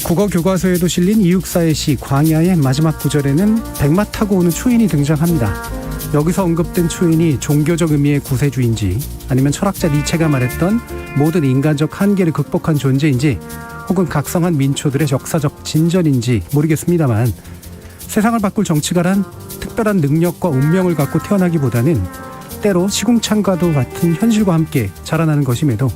국어 교과서에도 실린 이육사의 시 광야의 마지막 구절에는 백마 타고 오는 초인이 등장합니다. 여기서 언급된 초인이 종교적 의미의 구세주인지 아니면 철학자 니체가 말했던 모든 인간적 한계를 극복한 존재인지 혹은 각성한 민초들의 역사적 진전인지 모르겠습니다만 세상을 바꿀 정치가란 특별한 능력과 운명을 갖고 태어나기보다는 때로 시궁창과도 같은 현실과 함께 자라나는 것임에도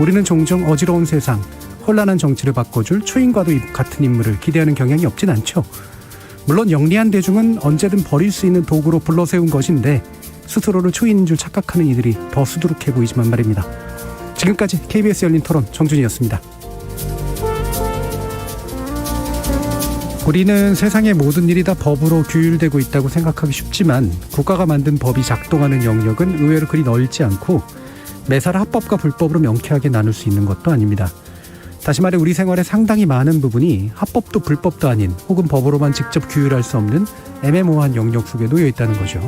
우리는 종종 어지러운 세상, 혼란한 정치를 바꿔줄 초인과도 같은 인물을 기대하는 경향이 없진 않죠. 물론 영리한 대중은 언제든 버릴 수 있는 도구로 불러세운 것인데 스스로를 초인인 줄 착각하는 이들이 더 수두룩해 보이지만 말입니다. 지금까지 KBS 열린 토론 정준이었습니다. 우리는 세상의 모든 일이 다 법으로 규율되고 있다고 생각하기 쉽지만 국가가 만든 법이 작동하는 영역은 의외로 그리 넓지 않고 매사를 합법과 불법으로 명쾌하게 나눌 수 있는 것도 아닙니다. 다시 말해 우리 생활의 상당히 많은 부분이 합법도 불법도 아닌 혹은 법으로만 직접 규율할 수 없는 애매모호한 영역 속에 놓여 있다는 거죠.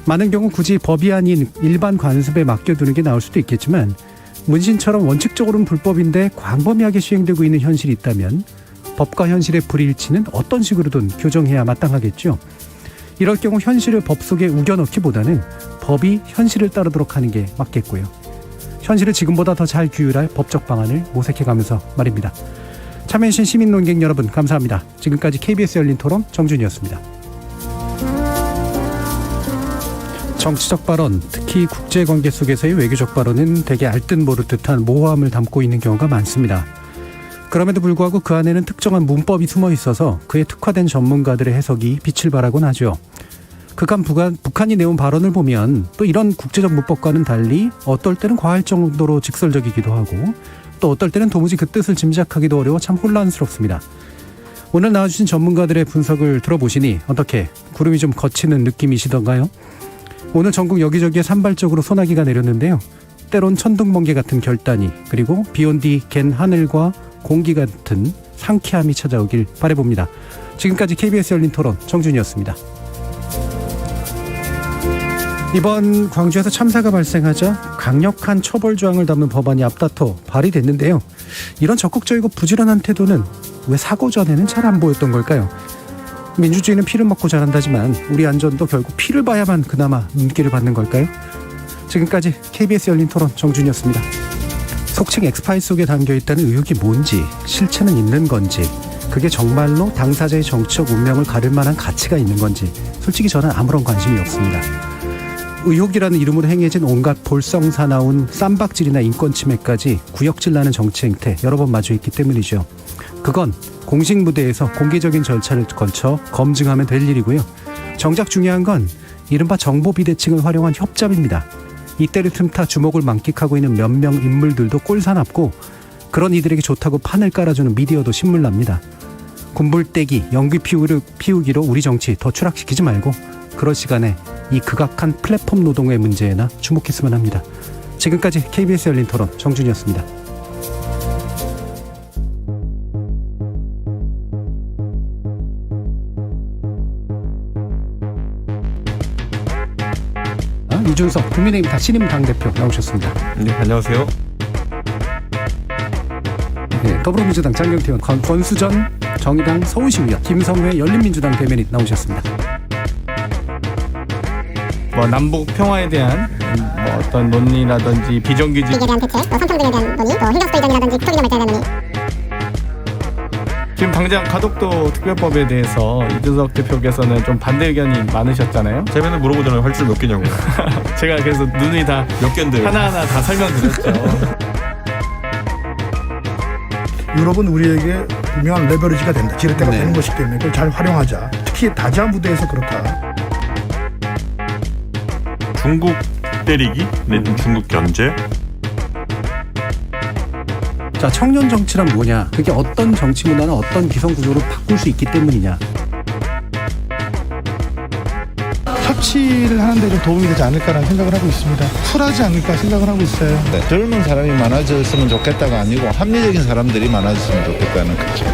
많은 경우 굳이 법이 아닌 일반 관습에 맡겨두는 게 나을 수도 있겠지만 문신처럼 원칙적으로는 불법인데 광범위하게 시행되고 있는 현실이 있다면 법과 현실의 불일치는 어떤 식으로든 교정해야 마땅하겠죠. 이럴 경우 현실을 법 속에 우겨넣기보다는 법이 현실을 따르도록 하는 게 맞겠고요. 현실을 지금보다 더 잘 규율할 법적 방안을 모색해가면서 말입니다. 참여해주신 시민 논객 여러분 감사합니다. 지금까지 KBS 열린 토론 정준이었습니다. 정치적 발언, 특히 국제관계 속에서의 외교적 발언은 대개 알듯 모를 듯한 모호함을 담고 있는 경우가 많습니다. 그럼에도 불구하고 그 안에는 특정한 문법이 숨어 있어서 그에 특화된 전문가들의 해석이 빛을 발하곤 하죠. 그간 북한이 내온 발언을 보면 또 이런 국제적 문법과는 달리 어떨 때는 과할 정도로 직설적이기도 하고 또 어떨 때는 도무지 그 뜻을 짐작하기도 어려워 참 혼란스럽습니다. 오늘 나와주신 전문가들의 분석을 들어보시니 어떻게 구름이 좀 걷히는 느낌이시던가요? 오늘 전국 여기저기에 산발적으로 소나기가 내렸는데요. 때론 천둥번개 같은 결단이 그리고 비온 뒤 갠 하늘과 공기 같은 상쾌함이 찾아오길 바라봅니다. 지금까지 KBS 열린 토론 정준이었습니다. 이번 광주에서 참사가 발생하자 강력한 처벌 조항을 담은 법안이 앞다퉈 발의됐는데요. 이런 적극적이고 부지런한 태도는 왜 사고 전에는 잘 안 보였던 걸까요? 민주주의는 피를 먹고 자란다지만 우리 안전도 결국 피를 봐야만 그나마 눈길을 받는 걸까요? 지금까지 KBS 열린 토론 정준이었습니다. 속칭 엑스파일 속에 담겨있다는 의혹이 뭔지, 실체는 있는 건지, 그게 정말로 당사자의 정치적 운명을 가릴 만한 가치가 있는 건지 솔직히 저는 아무런 관심이 없습니다. 의혹이라는 이름으로 행해진 온갖 볼썽사나운 쌈박질이나 인권침해까지 구역질나는 정치 행태 여러 번 마주했기 때문이죠. 그건 공식 무대에서 공개적인 절차를 거쳐 검증하면 될 일이고요. 정작 중요한 건 이른바 정보 비대칭을 활용한 협잡입니다. 이때를 틈타 주목을 만끽하고 있는 몇 명 인물들도 꼴사납고 그런 이들에게 좋다고 판을 깔아주는 미디어도 신물납니다. 군불대기, 연기 피우기로 우리 정치 더 추락시키지 말고 그럴 시간에 이 극악한 플랫폼 노동의 문제에나 주목했으면 합니다. 지금까지 KBS 열린 토론 정준이었습니다. 이준석 국민의힘 신임 당대표 나오셨습니다. 네, 안녕하세요. 네, 더불어민주당 장경태 의원, 권수전 정의당 서울시의원, 김성회 열린민주당 대변인 나오셨습니다. 남북 평화에 대한 어떤 논의라든지 비정규직 대한 대책, 선평 등에 대한 논의, 헬라스파 이전이라든지 토리나 말자에 대한 논의. 지금 당장 가덕도 특별법에 대해서 이준석 대표께서는 좀 반대 의견이 많으셨잖아요. 제 맨날 물어보잖아요. 할 줄 몇 개냐고요. 제가 그래서 눈이 다 몇 개인데요. 하나하나 다 설명드렸죠. 유럽은 우리에게 분명한 레버리지가 된다. 지렛대가 되는 것이기 때문에 그걸 잘 활용하자. 특히 다자 무대에서 그렇다. 중국 때리기 내지는 중국 견제. 자, 청년 정치란 뭐냐? 그게 어떤 정치 문화는 어떤 기성 구조로 바꿀 수 있기 때문이냐? 협치를 하는데 좀 도움이 되지 않을까라는 생각을 하고 있습니다. 쿨하지 않을까 생각을 하고 있어요. 젊은 사람이 많아졌으면 좋겠다가 아니고 합리적인 사람들이 많아졌으면 좋겠다는 거죠.